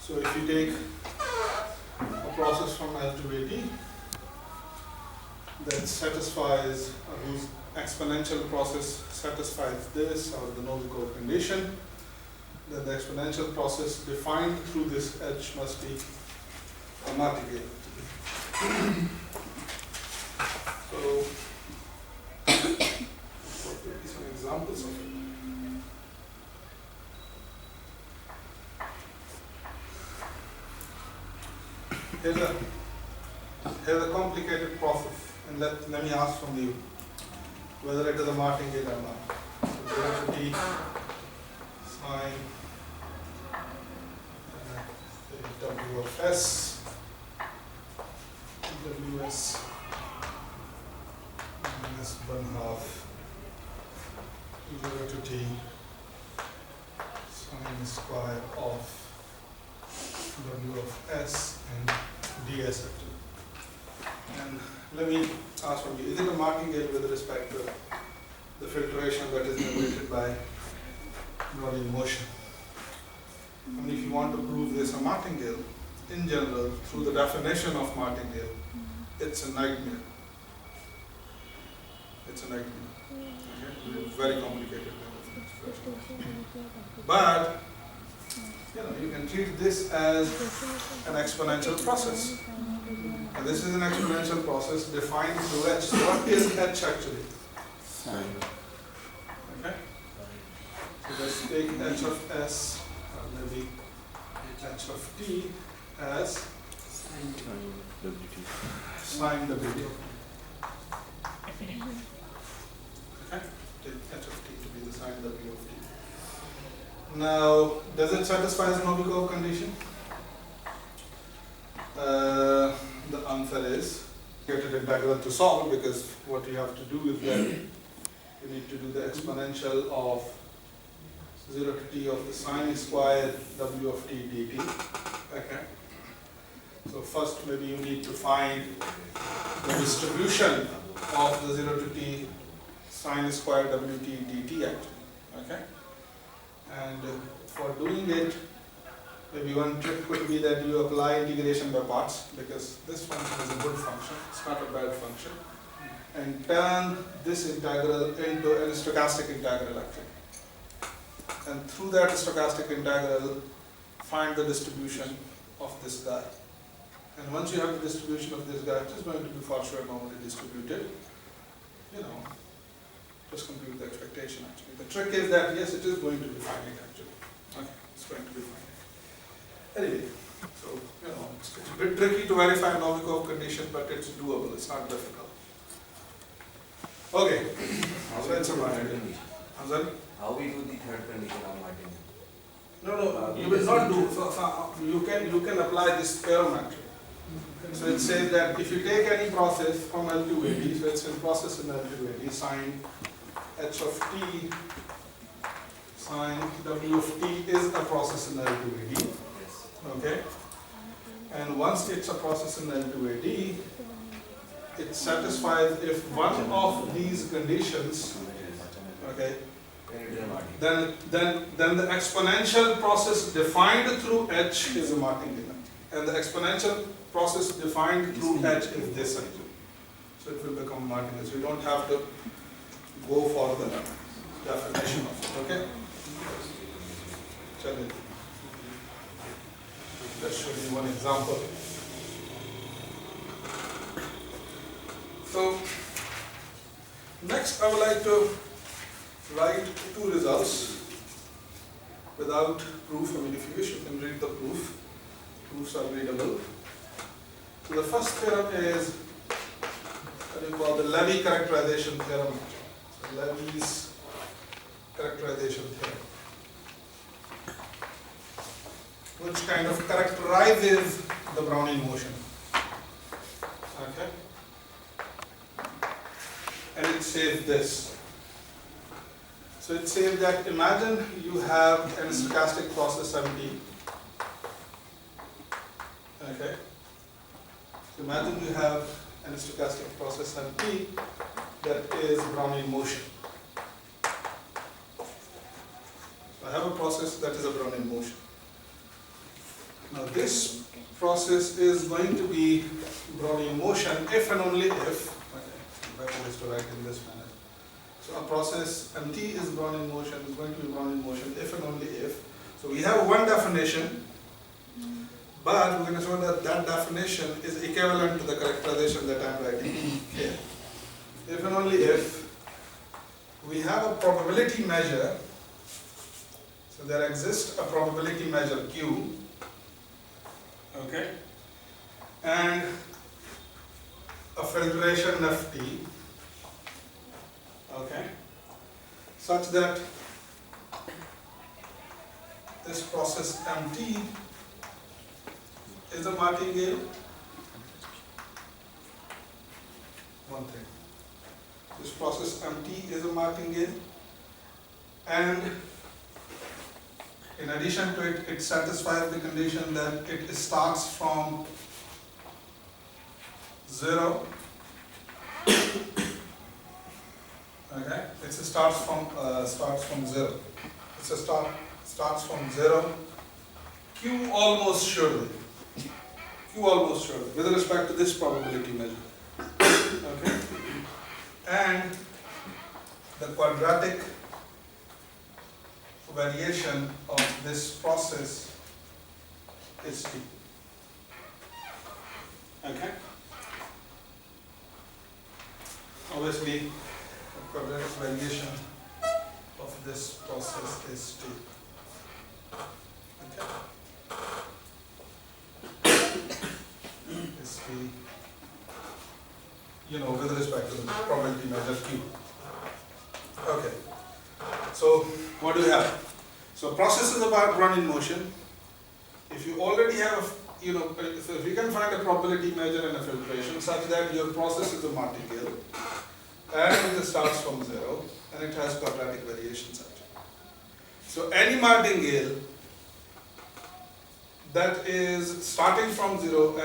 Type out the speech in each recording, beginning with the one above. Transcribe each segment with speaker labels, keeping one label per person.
Speaker 1: So if you take a process from L to AD that satisfies, whose exponential process satisfies this or the Novikov condition, then the exponential process defined through this H must be a martingale. So, what would be some examples of it? Here's a complicated process, and let me ask from you whether it is a martingale or not. So there will be sine W of S, Ws minus 1/2 0 to t sine square of W of S and ds of t. And let me ask from you, is it a martingale with respect to the filtration that is generated by Brownian motion? I mean, if you want to prove this a martingale, in general, through the definition of martingale, it's a nightmare. It's a nightmare. Okay? It's very complicated kind of expression. But you can treat this as an exponential process. And this is an exponential process defined through h. So what is h actually?
Speaker 2: Sine.
Speaker 1: Okay? So let's take h of s, or maybe h of t as
Speaker 2: Sine WT.
Speaker 1: sine wt. Okay? Take h of t to be the sine w of t. Now, does it satisfy the Novikov condition? The answer is get an integral to solve, because what you have to do is that you need to do the exponential of 0 to t of the sine squared w of t dt. Okay. So first maybe you need to find the distribution of the 0 to t sine squared w t dt actually. Okay. And for doing it, maybe one trick could be that you apply integration by parts, because this function is a good function, it's not a bad function, and turn this integral into a stochastic integral actually. And through that stochastic integral, find the distribution of this guy. And once you have the distribution of this guy, which is going to be for sure normally distributed, just compute the expectation actually. The trick is that yes, it is going to be finite actually. Okay, it's going to be finite. Anyway, so it's a bit tricky to verify a Novikov condition, but it's doable, it's not difficult. Okay, so it's a martingale. I'm sorry?
Speaker 3: How we do the third condition of martingale?
Speaker 1: No, you will not do. So you can apply this theorem actually. So it says that if you take any process from L to AD, so it's a process in L to AD, sine h of t, sine w of t is a process in L to AD.
Speaker 3: Yes.
Speaker 1: Okay? And once it's a process in L to AD, it satisfies if one of these conditions, okay, then the exponential process defined through h is a martingale. And the exponential process defined through h is this actually. So it will become martingale. So you don't have to go for the definition of it. Okay? Let's show you one example. So next I would like to write two results without proof. I mean, if you wish, you can read the proof. Proofs are readable. So the first theorem is what we call the Levy characterization theorem. So Levy's characterization theorem, which kind of characterizes the Brownian motion. Okay? And it says this. So it says that imagine you have a stochastic process MT. Okay? So imagine you have a stochastic process MT that is Brownian motion. So I have a process that is a Brownian motion. Now this process is going to be Brownian motion if and only if, okay, better is to write in this manner. So a process MT is Brownian motion, is going to be Brownian motion if and only if. So we have one definition, but we're going to show that that definition is equivalent to the characterization that I'm writing here. If and only if we have a probability measure, so there exists a probability measure Q, okay, and a filtration Ft, okay, such that this process MT is a martingale. One thing. This process MT is a martingale, and in addition to it, it satisfies the condition that it starts from 0. Okay, it starts from 0. It's a starts from 0. Q almost surely. With respect to this probability measure. Okay, and the quadratic variation of this process is T. Okay. Obviously, the quadratic variation of this process is T. Okay. Is T, with respect to the probability measure Q. Okay. So what do we have? So process is about Brownian motion. If you already have, so if you can find a probability measure and a filtration such that your process is a martingale and it starts from 0 and it has quadratic variation such. So any martingale that is starting from 0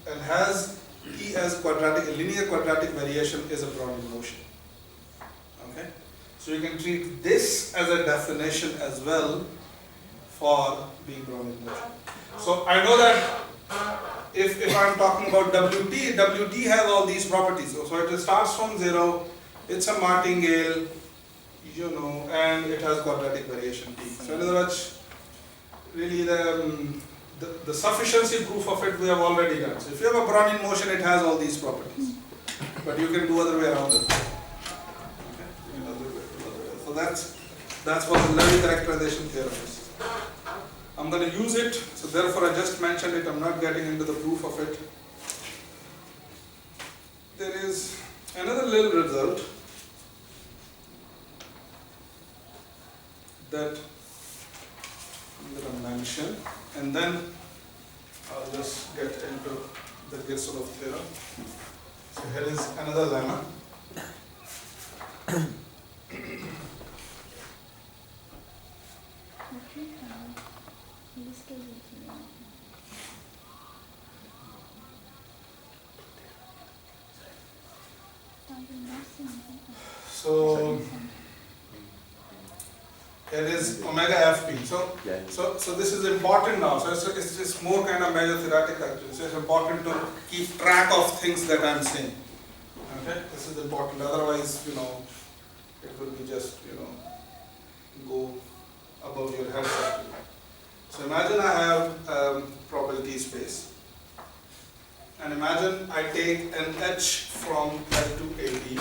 Speaker 1: and has T as linear quadratic variation is a Brownian motion. Okay? So you can treat this as a definition as well for being Brownian motion. So I know that if I'm talking about WT has all these properties. So it starts from 0, it's a martingale, and it has quadratic variation T. So in other words, really the sufficiency proof of it we have already done. So if you have a Brownian motion, it has all these properties. But you can do other way around it. So that's what the Levy characterization theorem is. I'm going to use it, so therefore I just mentioned it, I'm not getting into the proof of it. There is another little result that I'm going to mention, and then I'll just get into the Girsanov theorem. So here is another lemma. So here is omega fp. So this is important now. So it's just more kind of measure theoretic actually. So it's important to keep track of things that I'm saying. Okay, this is important. Otherwise, it will be just go above your head. So imagine I have probability space, and imagine I take an h from L to AD.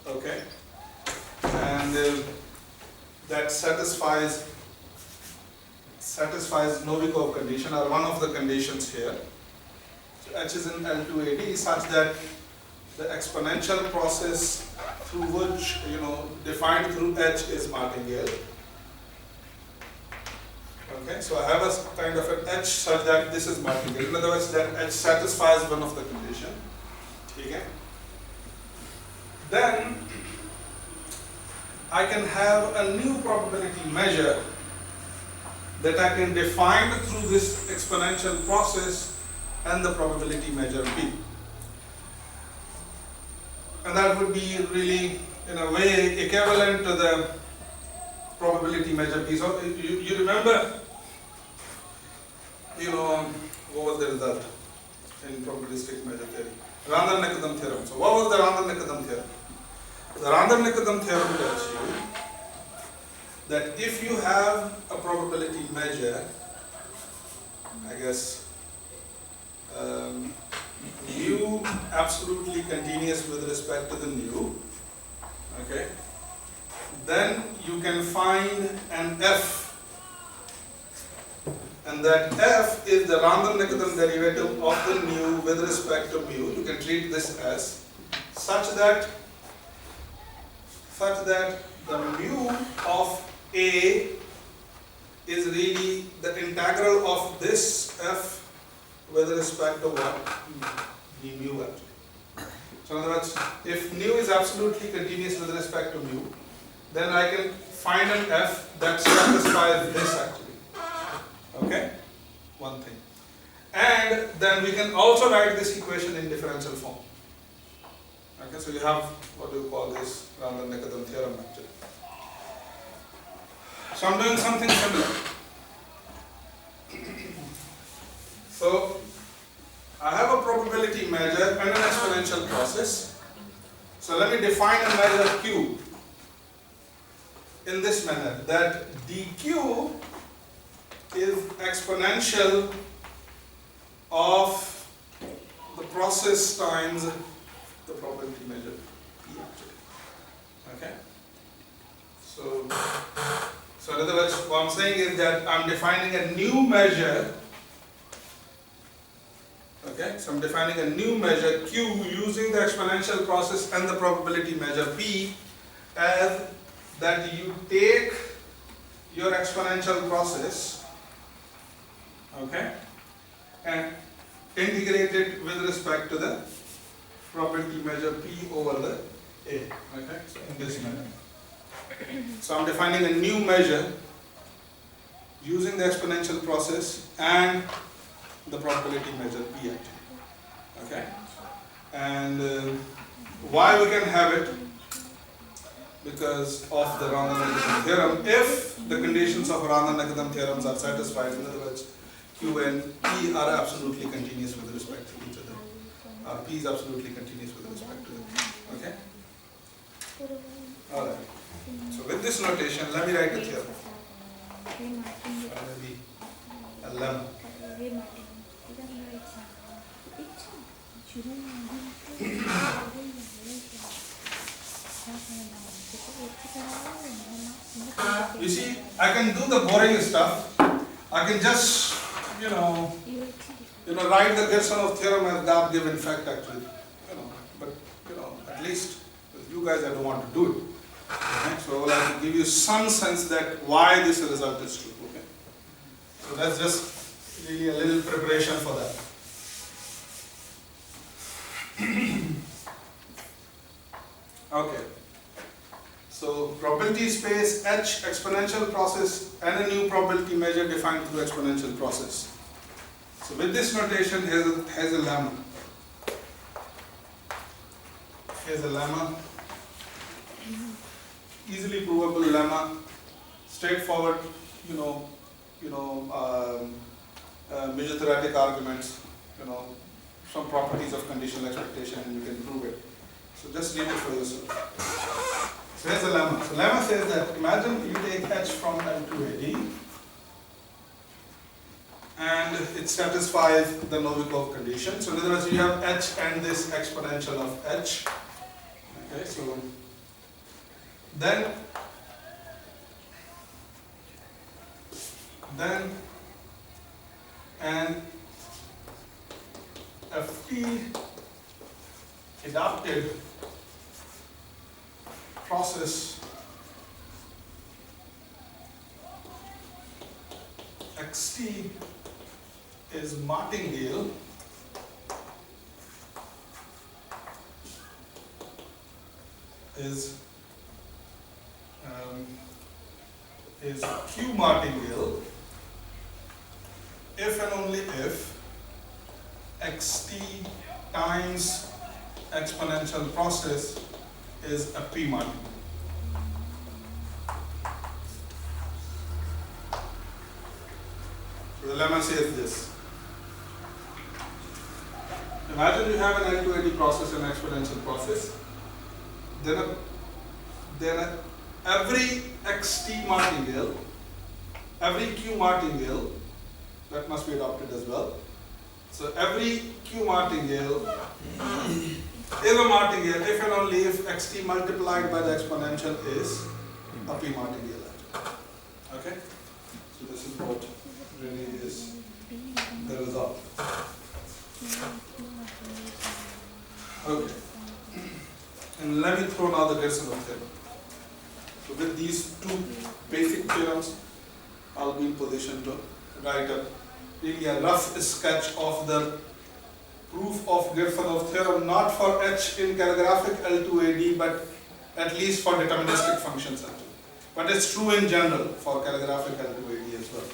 Speaker 1: Okay, and that satisfies Novikov condition, or one of the conditions here. So h is in L to AD such that the exponential process through which, defined through h is martingale. Okay, so I have a kind of an h such that this is martingale. In other words, that h satisfies one of the condition. Okay. Then I can have a new probability measure that I can define through this exponential process and the probability measure B. And that would be really, in a way, equivalent to the probability measure B. So you remember what was the result in probabilistic measure theory? Random-Nikodym theorem. So what was the Random-Nikodym theorem? The Random-Nikodym theorem tells you that if you have a probability measure, I guess mu absolutely continuous with respect to the nu, okay, then you can find an f, and that f is the Random-Nikodym derivative of the nu with respect to mu. You can treat this as such that the mu of A is really the integral of this f with respect to what? The mu actually. So in other words, if nu is absolutely continuous with respect to mu, then I can find an f that satisfies this actually. Okay? One thing. And then we can also write this equation in differential form. Okay, so you have what do you call this Random-Nikodym theorem actually. So I'm doing something similar. So I have a probability measure and an exponential process. So let me define a measure q in this manner, that dq is exponential of the process times the probability measure p actually. Okay? So in other words, what I'm saying is that I'm defining a new measure. Okay, so I'm defining a new measure q using the exponential process and the probability measure p, as that you take your exponential process, okay, and integrate it with respect to the probability measure p over the a. Okay, so in this manner. So I'm defining a new measure using the exponential process and the probability measure p actually. Okay, and why we can have it? Because of the Random-Nikodym theorem. If the conditions of Random-Nikodym theorems are satisfied, in other words, q and p are absolutely continuous with respect to each other, or p is absolutely continuous with respect to them. Okay? Alright. So with this notation, let me write a theorem. Maybe a lemma. You see, I can do the boring stuff. I can just, write the Girsanov theorem as that given fact actually. But at least with you guys I don't want to do it. Okay? So I will have to give you some sense that why this result is true. Okay? So that's just really a little preparation for that. Okay. So probability space H, exponential process, and a new probability measure defined through exponential process. So with this notation, here's a lemma. Here's a lemma. Easily provable lemma. Straightforward, major theoretic arguments, some properties of conditional expectation, and you can prove it. So just read it for yourself. So here's the lemma. So lemma says that imagine you take H from L to AD and it satisfies the Novikov condition. So in other words, you have H and this exponential of H. Okay, so then an Ft adapted process Xt is Martingale is Q Martingale if and only if Xt times exponential process is a P Martingale. So the lemma says this. Imagine you have an L2AD process, an exponential process. Then every xt martingale, every q martingale, that must be adopted as well. So every q martingale is a martingale if and only if xt multiplied by the exponential is a p martingale. Okay? So this is what really is the result. Okay. And let me throw now the Girsanov theorem. So with these two basic theorems, I'll be in position to write really a rough sketch of the proof of Girsanov theorem, not for H in calligraphic L2AD, but at least for deterministic functions L2. But it's true in general for calligraphic L2AD as well.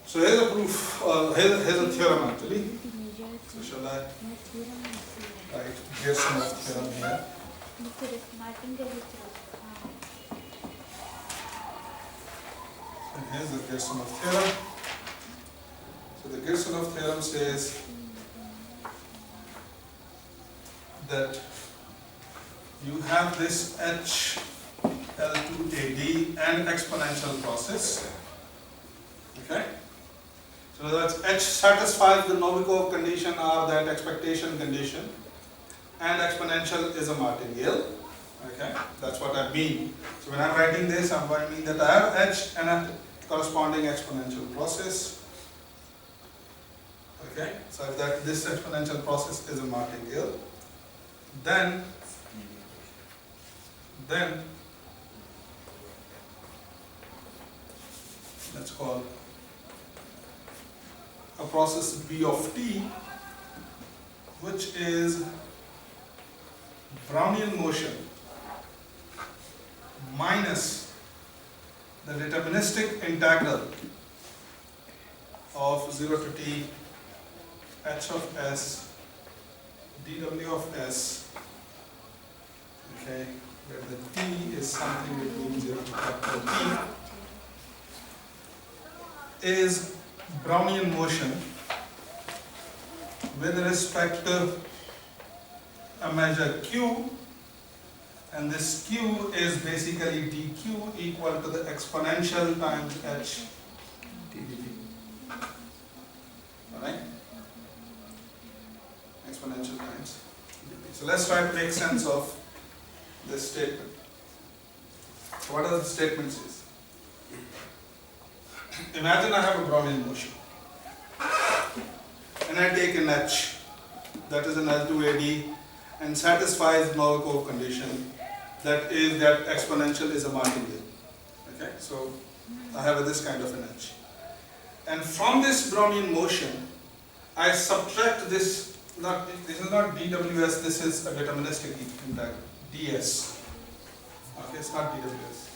Speaker 1: So here's a proof, here's a theorem actually. So shall I write Girsanov theorem here? And here's the Girsanov theorem. So the Girsanov theorem says that you have this H L2AD and exponential process. Okay? So in other words, H satisfies the Novikov condition or that expectation condition, and exponential is a martingale. Okay? That's what I mean. So when I'm writing this, I mean that I have H and a corresponding exponential process. Okay? So if this exponential process is a martingale, then let's call a process b of t, which is Brownian motion minus the deterministic integral of 0 to t h of s dw of s, okay, where the t is something between 0 to capital T, is Brownian motion with respect to a measure q, and this q is basically dq equal to the exponential times h ddt. Alright? Exponential times ddt. So let's try to make sense of this statement. So what does the statement say? Imagine I have a Brownian motion and I take an H that is an L2AD and satisfies Novikov condition, that is that exponential is a martingale. Okay, so I have this kind of an H, and from this Brownian motion I subtract this. This is not dws, this is a deterministic integral ds. Okay, it's not dws.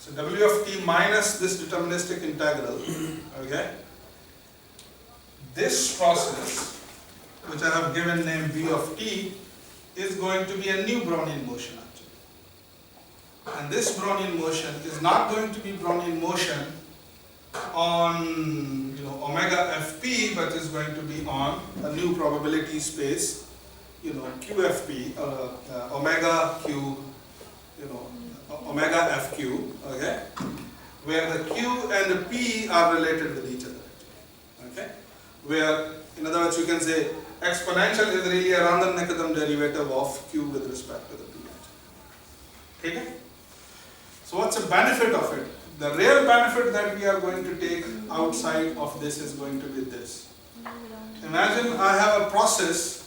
Speaker 1: So w of t minus this deterministic integral, okay, this process, which I have given name b of t, is going to be a new Brownian motion actually. And this Brownian motion is not going to be Brownian motion on omega fp, but is going to be on a new probability space, qfp, omega q, omega fq, okay, where the q and the p are related with each other, okay, where in other words you can say exponential is really a Randan-Nikodym derivative of q with respect to the p. Okay? So what's the benefit of it? The real benefit that we are going to take outside of this is going to be this. Imagine I have a process,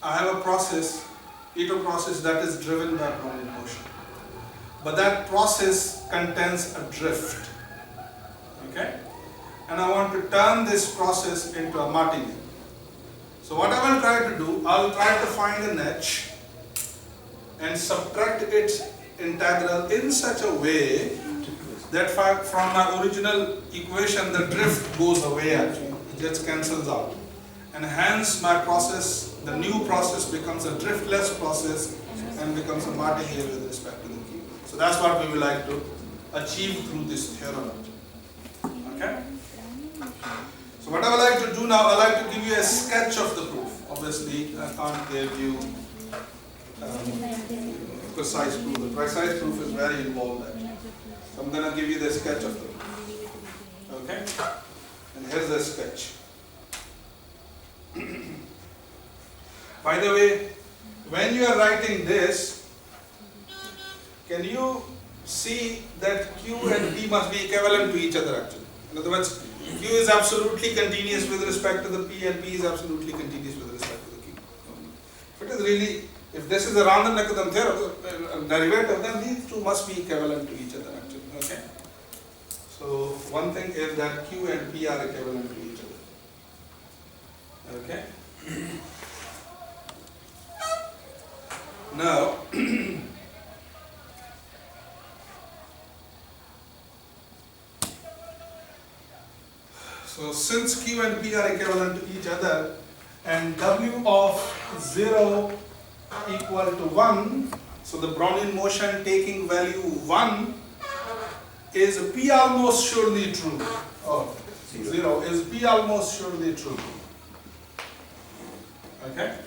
Speaker 1: Ito process that is driven by Brownian motion. But that process contains a drift. Okay? And I want to turn this process into a martingale. So what I will try to do, I will try to find an H and subtract its integral in such a way that from my original equation the drift goes away actually, it just cancels out. And hence my process, the new process becomes a driftless process and becomes a martingale with respect to the q. So that's what we would like to achieve through this theorem. Okay? do now, I'd like to give you a sketch of the proof. Obviously, I can't give you precise proof. The precise proof is very involved actually. So I'm going to give you the sketch of the proof. Okay? And here's the sketch. By the way, when you are writing this, can you see that Q and P must be equivalent to each other actually? In other words, Q is absolutely continuous with respect to the P and P is absolutely continuous with respect to the Q. If it is really, if this is a Random-Nikodym theorem, derivative, then these two must be equivalent to each other actually. Okay? So one thing is that Q and P are equivalent to each other. Okay? Now, so since Q and P are equivalent to each other and W of 0 equal to 1, so the Brownian motion taking value 1 is P almost surely true. Oh, 0 is P almost surely true. Okay?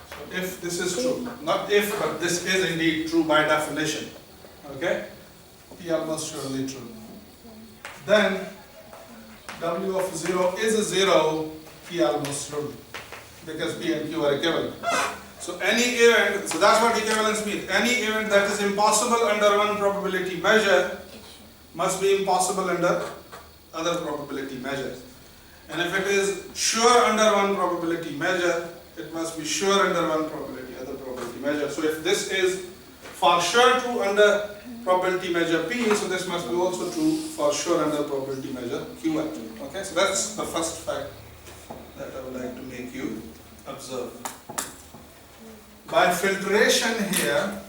Speaker 1: So if this is true, not if, but this is indeed true by definition. Okay? P almost surely true. Then W of 0 is a 0, P almost surely, because P and Q are equivalent. So any event, so that's what equivalence means. Any event that is impossible under one probability measure must be impossible under other probability measures. And if it is sure under one probability measure, it must be sure under one probability, other probability measure. So if this is for sure true under probability measure P, so this must be also true for sure under probability measure Q actually. Okay, so that's the first fact that I would like to make you observe. By filtration here,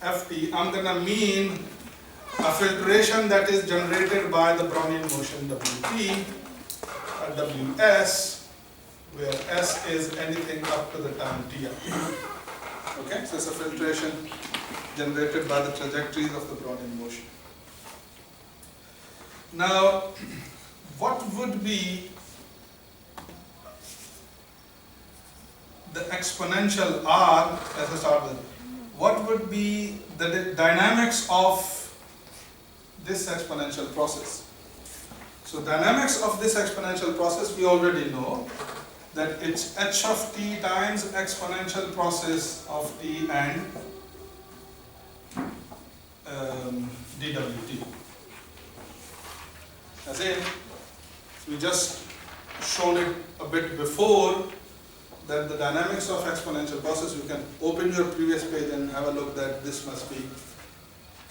Speaker 1: Ft, I'm going to mean a filtration that is generated by the Brownian motion Wt, Ws, where S is anything up to the time t. Okay, so it's a filtration generated by the trajectories of the Brownian motion. Now, what would be the exponential R, as I start with, what would be the dynamics of this exponential process? So dynamics of this exponential process, we already know that it's h of t times exponential process of t and dwt. As in, we just shown it a bit before that the dynamics of exponential process, you can open your previous page and have a look that this must be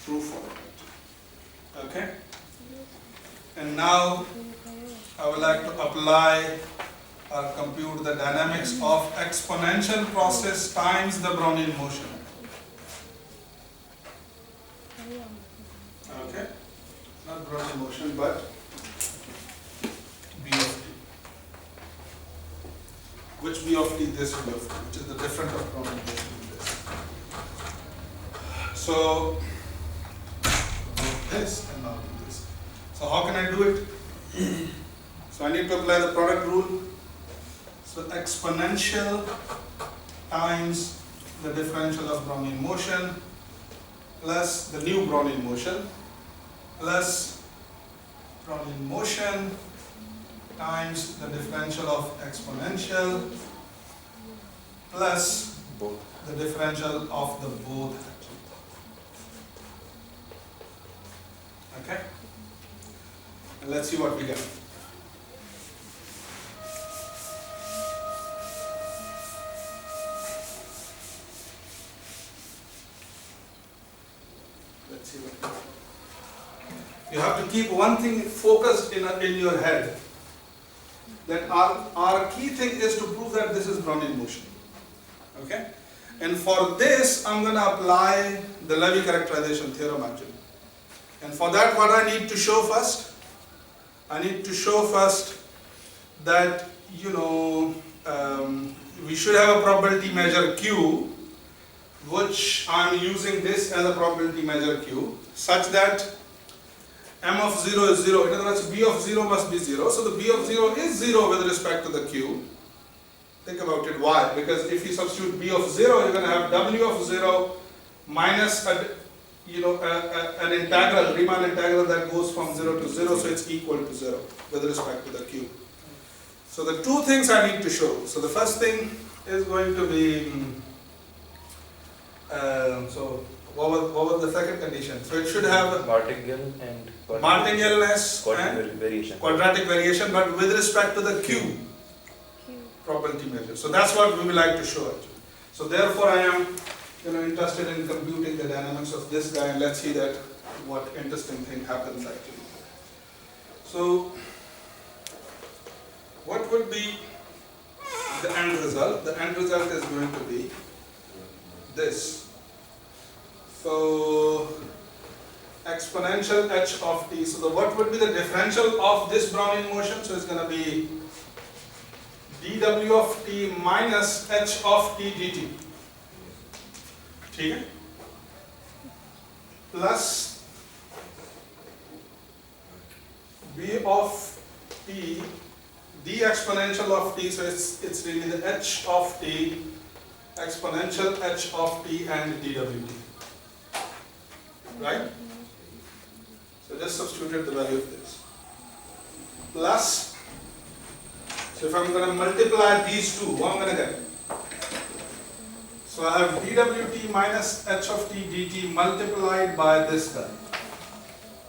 Speaker 1: true for it. Okay? And now I would like to apply or compute the dynamics of exponential process times the Brownian motion. Okay? Not Brownian motion, but B of t. Which B of t? This B of t, which is the difference of Brownian motion in this. So, this and now this. So how can I do it? So I need to apply the product rule. So exponential times the differential of Brownian motion plus the new Brownian motion plus Brownian motion times the differential of exponential plus
Speaker 2: Both.
Speaker 1: the differential of the both. Okay? And let's see what we get. Let's see what we get. You have to keep one thing focused in your head. That our key thing is to prove that this is Brownian motion. Okay? And for this, I'm going to apply the Levy characterization theorem actually. And for that, what I need to show first? I need to show first that, we should have a probability measure Q, which I'm using this as a probability measure Q, such that m of 0 is 0. In other words, b of 0 must be 0. So the b of 0 is 0 with respect to the q. Think about it. Why? Because if you substitute b of 0, you're going to have w of 0 minus an integral, Riemann integral that goes from 0 to 0, so it's equal to 0 with respect to the q. So the two things I need to show. So the first thing is going to be, so what was the second condition? So it should have
Speaker 2: Martingale and
Speaker 1: martingale-ness and
Speaker 2: variation.
Speaker 1: quadratic variation, but with respect to the q probability measure. So that's what we would like to show actually. So therefore I am interested in computing the dynamics of this guy, and let's see that what interesting thing happens actually. So what would be the end result? The end result is going to be this. So exponential h of t. So what would be the differential of this Brownian motion? So it's going to be dw of t minus h of t dt. ठीक है? Plus b of t, the exponential of t. So it's really the h of t, exponential h of t and dwt. Right? So just substitute the value of this. Plus, so if I'm going to multiply these two, what I'm going to get? So I have dwt minus h of t dt multiplied by this guy.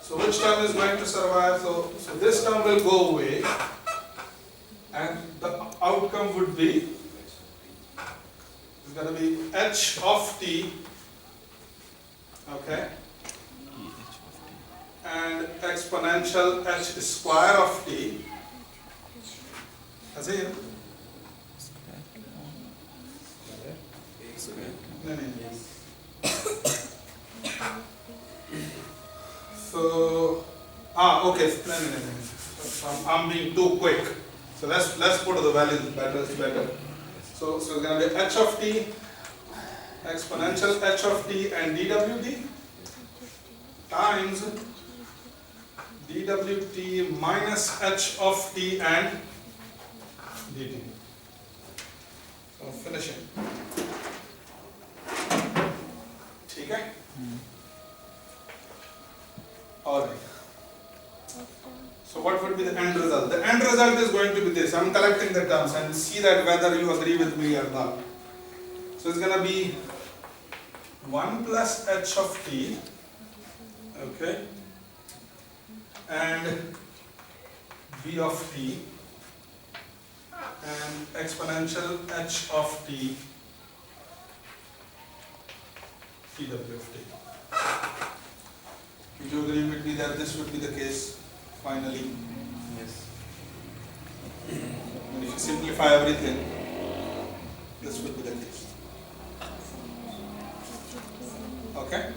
Speaker 1: So which term is going to survive? So this term will go away, and the outcome would be, it's going to be h of t, okay, and exponential h square of t. As in, no. So, okay. No. So I'm being too quick. So let's put the values better. It's better. So it's going to be h of t, exponential h of t and dwt times dwt minus h of t and dt. So finishing. Okay? Alright. So what would be the end result? The end result is going to be this. I'm collecting the terms and see that whether you agree with me or not. So it's going to be 1 plus h of t, okay, and b of t and exponential h of t dw of t. Would you agree with me that this would be the case finally?
Speaker 2: Yes.
Speaker 1: And if you simplify everything, this would be the case. Okay?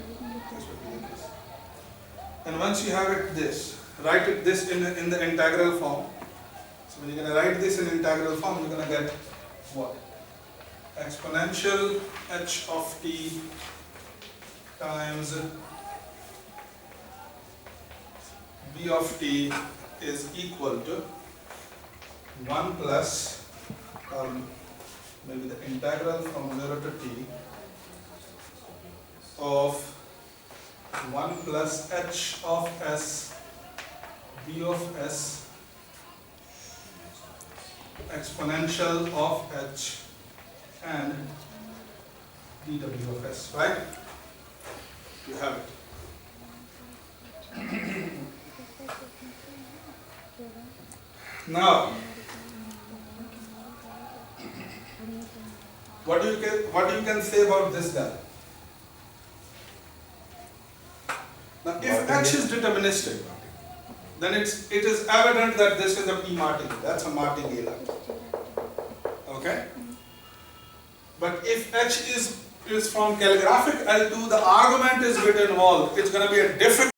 Speaker 1: This would be the case. And once you have it this, write it this in the integral form. So when you're going to write this in integral form, you're going to get what? Exponential h of t times b of t is equal to 1 plus maybe the integral from 0 to t of 1 plus h of s b of s exponential of h and dw of s, right? You have it. Now, what you can say about this guy? Now, if h is deterministic, then it is evident that this is a P martingale. That's a martingale. Okay? But if h is from calligraphic L2, the argument is bit involved. It's going to be a difficult